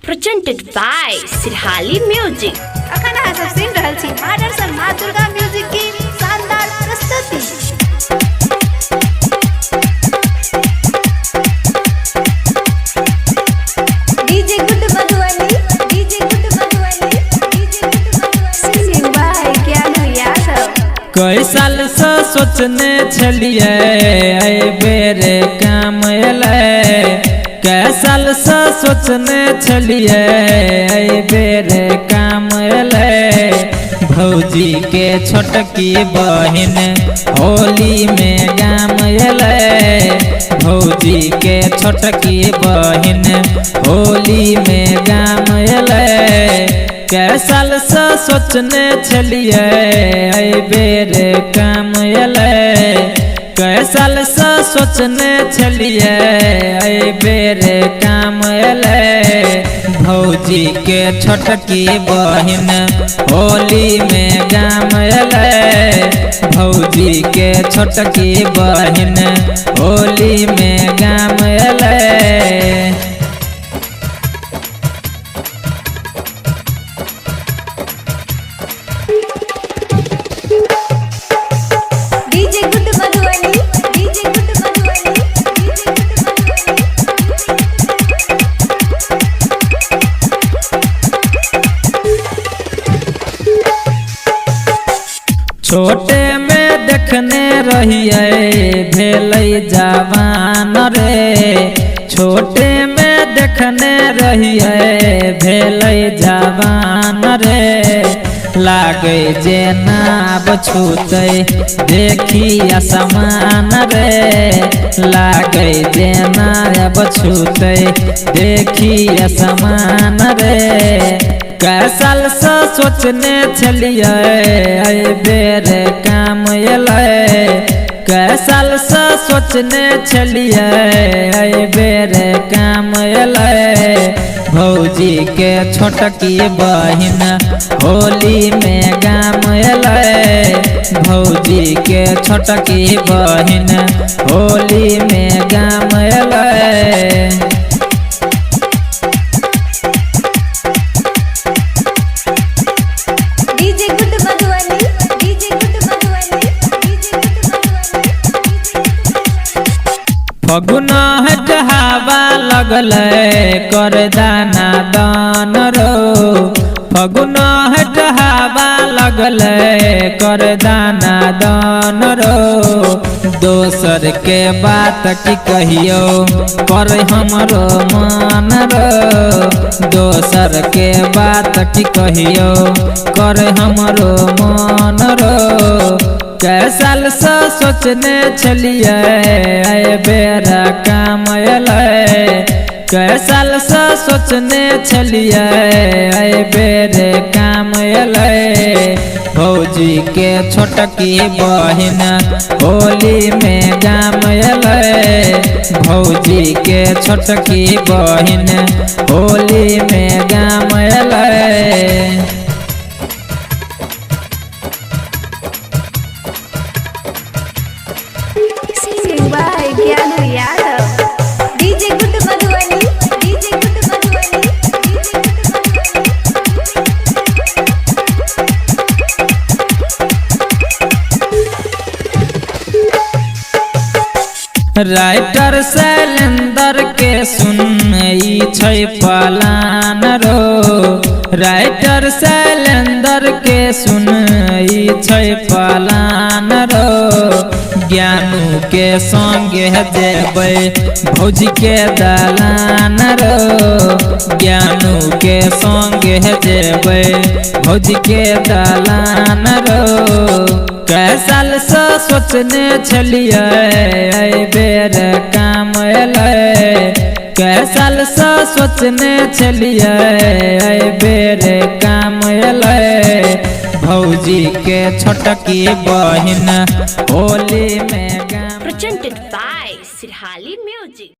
presented by Sirhali Music। अखन अहाँ सब सुनि रहल छी माँ माँ दुर्गा म्यूजिक की शानदार प्रस्तुति। DJ good Madhubani, DJ good Madhubani, DJ good Madhubani. Singing by Gyan Yadav. कई साल से सोचने छलिए ऐ बेरे काम एलै। कई साल से सोचने छलिए ऐ बेरे काम एलै। भौजी के छोटकी बहिन होली में गाम एलै। भौजी के छोटकी बहिन होली में गाम एलै। कई साल से सोचने छलिए ऐ बेरे काम एलै। कई साल से सोचने छलिए ऐ बेरे काम एलै। भौजी के छोटकी बहिन होली में गाम एलै। भौजी के छोटकी बहिन होली में गाम एलै। DJ good Madhubani, DJ good Madhubani, DJ good Madhubani. छोटे में देखने रहिए भेलै जवान रे। छोटे में देखने रहिए भेलै जवान रे। लागे जेना बछूते देखी असमान रे। लागे जेना बछूते देखी असमान रे। कई साल से सोचने छलिए ऐ बेरे काम एलै। कई साल से सोचने छलिए ऐ बेरे काम एलै। भौजी के छोटकी बहिन होली में गाम एलै। भौजी के छोटकी बहिन होली में गाम एलै। DJ good Madhubani, DJ good Madhubani, DJ good Madhubani. फगुना हट हवा लगलै कर दाना दान रो। फगुना हट हवा लगलै कर दाना दान रो। दोसर के बात की कहियो कर हमरो मान रो। दोसर के बात की कहियो कर हमरो मान रो। कई साल से सोचने छलिए ऐ बेरा काम एलै। कई साल से सोचने छलिए ऐ बेरे काम एलै। भौजी के छोटकी बहिन होली में गाम एलै। भौजी के छोटकी बहिन होली में गाम एलै। Singing by Gyan Yadav. DJ good Madhubani, DJ good Madhubani, DJ good Madhubani. Writer Shailender के सुन ई छै पलान रो। राइटर शैलेंदर के सुन ई छै पलान रो। ज्ञानू के संगे जेबै भौजी के दलान रो। ज्ञानू के संगे जेबै भौजी के दलान रो। कई साल से सोचने छलिए ऐ बेरे काम एलै। कई साल से सोचने छलिए ऐ बेरे काम एलै। भौजी के छोटकी बहिन होली में गाम। Presented by Sirhali Music।